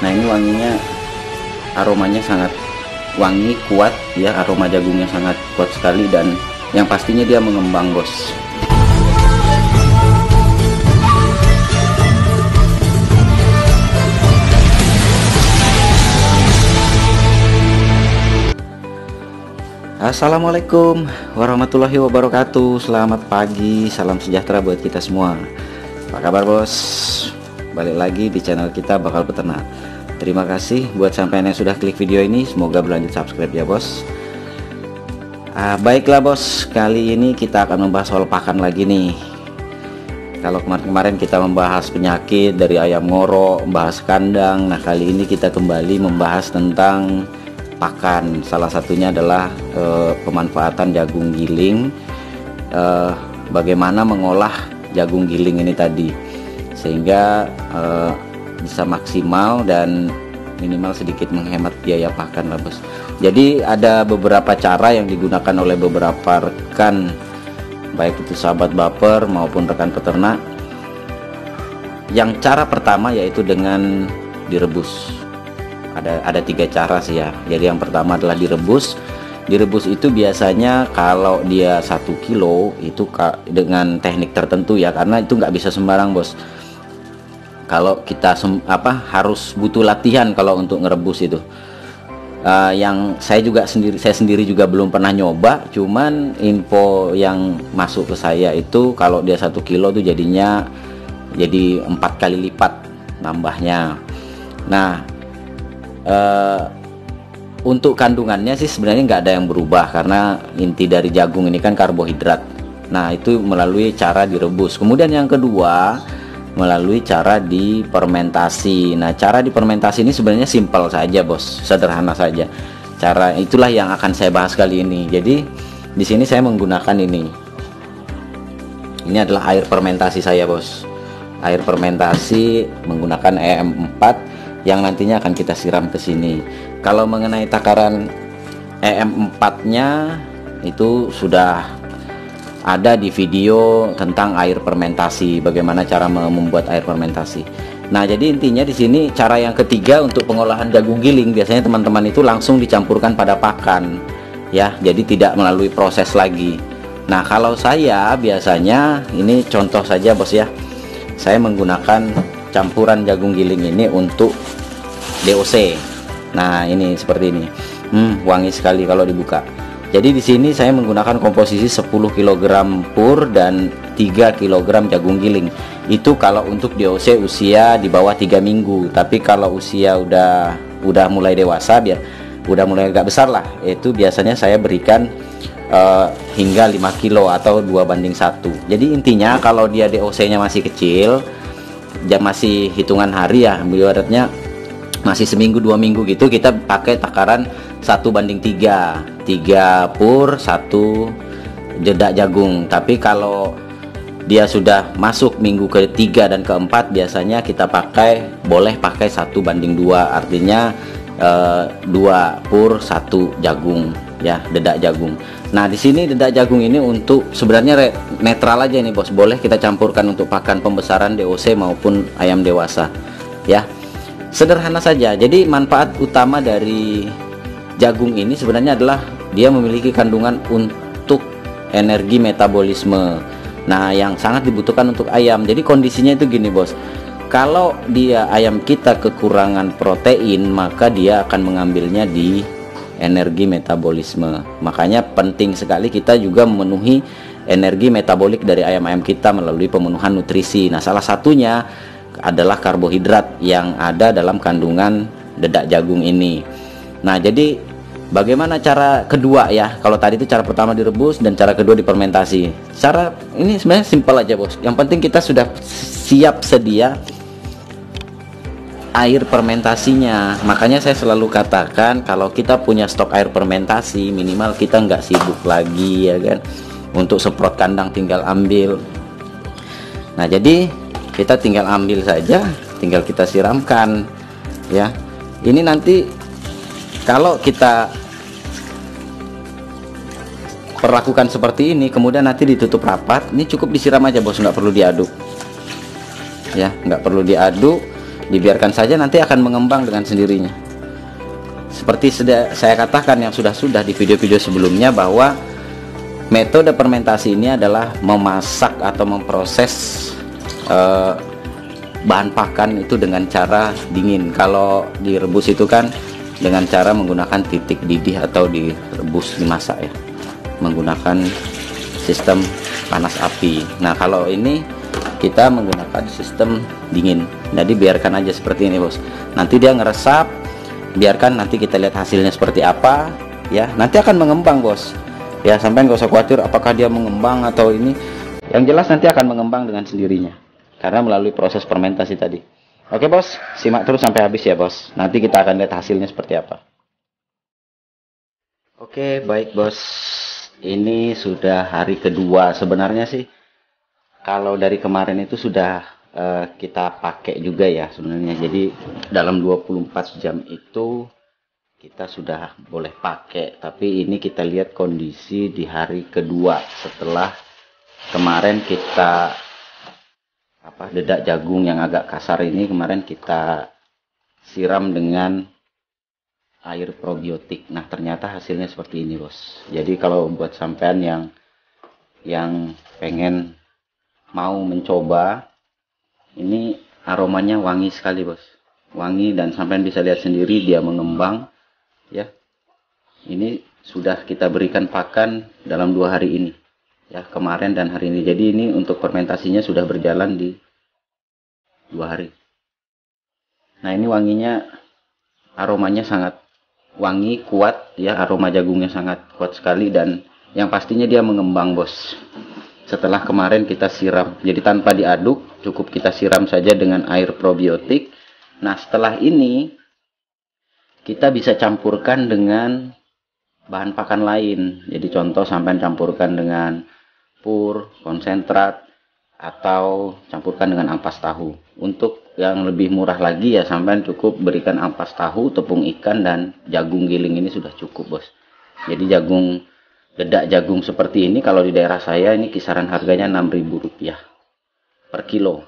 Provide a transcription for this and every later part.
Nah ini wanginya, aromanya sangat wangi, kuat ya, aroma jagungnya sangat kuat sekali, dan yang pastinya dia mengembang bos. Assalamualaikum warahmatullahi wabarakatuh. Selamat pagi, salam sejahtera buat kita semua. Apa kabar bos? Balik lagi di channel kita Bakal Peternak. Terima kasih buat sampean yang sudah klik video ini. Semoga berlanjut subscribe ya bos. Baiklah bos, kali ini kita akan membahas soal pakan lagi nih. Kalau kemarin-kemarin kita membahas penyakit dari ayam ngorok, membahas kandang. Nah kali ini kita kembali membahas tentang pakan. Salah satunya adalah pemanfaatan jagung giling, bagaimana mengolah jagung giling ini tadi sehingga bisa maksimal dan minimal sedikit menghemat biaya pakan lah bos. Jadi ada beberapa cara yang digunakan oleh beberapa rekan, baik itu sahabat baper maupun rekan peternak. Yang cara pertama yaitu dengan direbus. Ada 3 cara sih ya. Jadi yang pertama adalah direbus. Direbus itu biasanya kalau dia 1 kilo itu dengan teknik tertentu ya, karena itu nggak bisa sembarang bos. Kalau kita harus butuh latihan kalau untuk ngerebus itu. Yang saya sendiri juga belum pernah nyoba. Cuman info yang masuk ke saya itu kalau dia 1 kilo tuh jadinya jadi 4 kali lipat nambahnya. Nah untuk kandungannya sih sebenarnya nggak ada yang berubah, karena inti dari jagung ini kan karbohidrat. Nah itu melalui cara direbus. Kemudian yang kedua melalui cara difermentasi. Nah cara difermentasi ini sebenarnya simpel saja bos, sederhana saja. Cara itulah yang akan saya bahas kali ini. Jadi di sini saya menggunakan ini. Ini adalah air fermentasi saya bos. Air fermentasi menggunakan EM4 yang nantinya akan kita siram ke sini. Kalau mengenai takaran EM4-nya itu sudah ada di video tentang air fermentasi, bagaimana cara membuat air fermentasi. Nah, jadi intinya di sini cara yang ketiga untuk pengolahan jagung giling, biasanya teman-teman itu langsung dicampurkan pada pakan ya, jadi tidak melalui proses lagi. Nah, kalau saya biasanya ini contoh saja bos ya. Saya menggunakan campuran jagung giling ini untuk DOC. Nah, ini seperti ini. Wangi sekali kalau dibuka. Jadi di sini saya menggunakan komposisi 10 kg pur dan 3 kg jagung giling. Itu kalau untuk DOC usia di bawah 3 minggu. Tapi kalau usia udah mulai dewasa, udah mulai agak besar lah, itu biasanya saya berikan hingga 5 kilo atau 2:1. Jadi intinya kalau dia DOC-nya masih kecil, masih hitungan hari ya, ibaratnya masih seminggu 2 minggu gitu, kita pakai takaran 1:3, 3 pur 1 dedak jagung. Tapi kalau dia sudah masuk minggu ke-3 dan ke-4, biasanya kita boleh pakai 1:2, artinya 2 pur 1 jagung ya, dedak jagung. Nah di sini dedak jagung ini untuk sebenarnya netral aja nih bos, boleh kita campurkan untuk pakan pembesaran DOC maupun ayam dewasa ya. Sederhana saja. Jadi manfaat utama dari jagung ini sebenarnya adalah dia memiliki kandungan untuk energi metabolisme. Nah yang sangat dibutuhkan untuk ayam. Jadi kondisinya itu gini bos, kalau ayam kita kekurangan protein, maka dia akan mengambilnya di energi metabolisme. Makanya penting sekali kita juga memenuhi energi metabolik dari ayam-ayam kita melalui pemenuhan nutrisi. Nah salah satunya adalah karbohidrat yang ada dalam kandungan dedak jagung ini. Nah jadi bagaimana cara kedua ya? Kalau tadi itu cara pertama direbus dan cara kedua difermentasi. Cara ini sebenarnya simpel aja bos. Yang penting kita sudah siap sedia air fermentasinya. Makanya saya selalu katakan kalau kita punya stok air fermentasi, minimal kita nggak sibuk lagi ya kan, untuk semprot kandang tinggal ambil. Nah jadi kita tinggal ambil saja, tinggal kita siramkan ya. Ini nanti kalau kita perlakukan seperti ini, kemudian nanti ditutup rapat, ini cukup disiram aja bos, nggak perlu diaduk ya, nggak perlu diaduk. dibiarkan saja, nanti akan mengembang dengan sendirinya. Seperti saya katakan yang sudah di video-video sebelumnya, bahwa metode fermentasi ini adalah memasak atau memproses bahan pakan itu dengan cara dingin. Kalau direbus itu kan dengan cara menggunakan titik didih atau direbus dimasak ya, menggunakan sistem panas api. Nah kalau ini kita menggunakan sistem dingin, jadi biarkan aja seperti ini bos, nanti dia ngeresap, biarkan nanti kita lihat hasilnya seperti apa ya, nanti akan mengembang bos ya, sampai nggak usah khawatir apakah dia mengembang atau ini, yang jelas nanti akan mengembang dengan sendirinya karena melalui proses fermentasi tadi. Oke bos, simak terus sampai habis ya bos, nanti kita akan lihat hasilnya seperti apa. Oke baik bos, ini sudah hari kedua. Sebenarnya sih kalau dari kemarin itu sudah kita pakai juga ya sebenarnya. Jadi dalam 24 jam itu kita sudah boleh pakai. Tapi ini kita lihat kondisi di hari kedua setelah kemarin kita dedak jagung yang agak kasar ini kemarin kita siram dengan air probiotik. Nah ternyata hasilnya seperti ini bos. Jadi kalau buat sampean yang pengen mau mencoba, ini aromanya wangi sekali bos, wangi, dan sampean bisa lihat sendiri dia mengembang ya. Ini sudah kita berikan pakan dalam 2 hari ini ya, kemarin dan hari ini. Jadi ini untuk fermentasinya sudah berjalan di 2 hari. Nah ini wanginya, aromanya sangat wangi, kuat ya, aroma jagungnya sangat kuat sekali, dan yang pastinya dia mengembang bos. Setelah kemarin kita siram, jadi tanpa diaduk, cukup kita siram saja dengan air probiotik. Nah setelah ini kita bisa campurkan dengan bahan pakan lain. Jadi contoh sampai campurkan dengan pur, konsentrat, atau campurkan dengan ampas tahu. Untuk yang lebih murah lagi ya sampai cukup berikan ampas tahu, tepung ikan, dan jagung giling ini sudah cukup bos. Jadi dedak jagung seperti ini kalau di daerah saya ini kisaran harganya Rp6.000 per kilo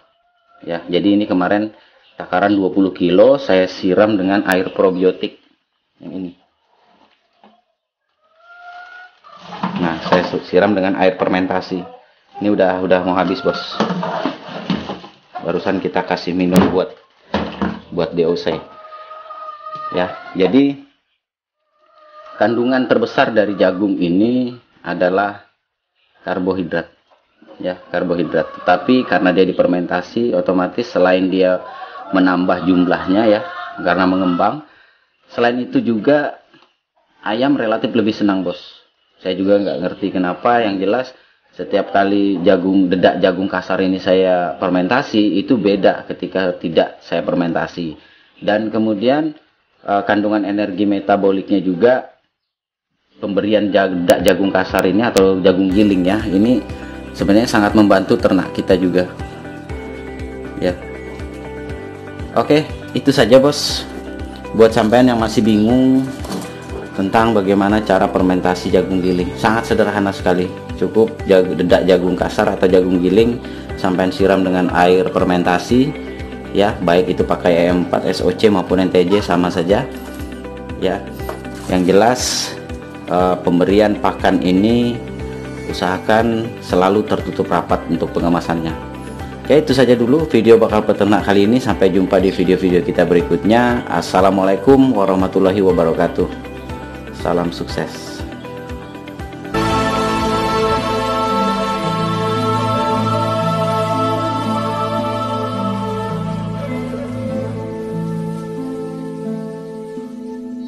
ya. Jadi ini kemarin takaran 20 kilo saya siram dengan air probiotik yang ini. Nah saya siram dengan air fermentasi. Ini udah mau habis bos, barusan kita kasih minum buat DOC ya. Jadi kandungan terbesar dari jagung ini adalah karbohidrat ya, karbohidrat. Tetapi karena dia difermentasi, otomatis selain dia menambah jumlahnya ya karena mengembang, selain itu juga ayam relatif lebih senang bos. Saya juga nggak ngerti kenapa, yang jelas setiap kali dedak jagung kasar ini saya fermentasi itu beda ketika tidak saya fermentasi. Dan kemudian kandungan energi metaboliknya juga, pemberian dedak jagung kasar ini atau jagung giling ya, ini sebenarnya sangat membantu ternak kita juga ya. Oke, itu saja bos. Buat sampean yang masih bingung tentang bagaimana cara fermentasi jagung giling, sangat sederhana sekali. Cukup dedak jagung kasar atau jagung giling sampean siram dengan air fermentasi ya, baik itu pakai E4 SOC maupun NTJ sama saja ya. Yang jelas pemberian pakan ini usahakan selalu tertutup rapat untuk pengemasannya. Oke, itu saja dulu video bakal peternak kali ini. Sampai jumpa di video-video kita berikutnya. Assalamualaikum warahmatullahi wabarakatuh. Salam sukses.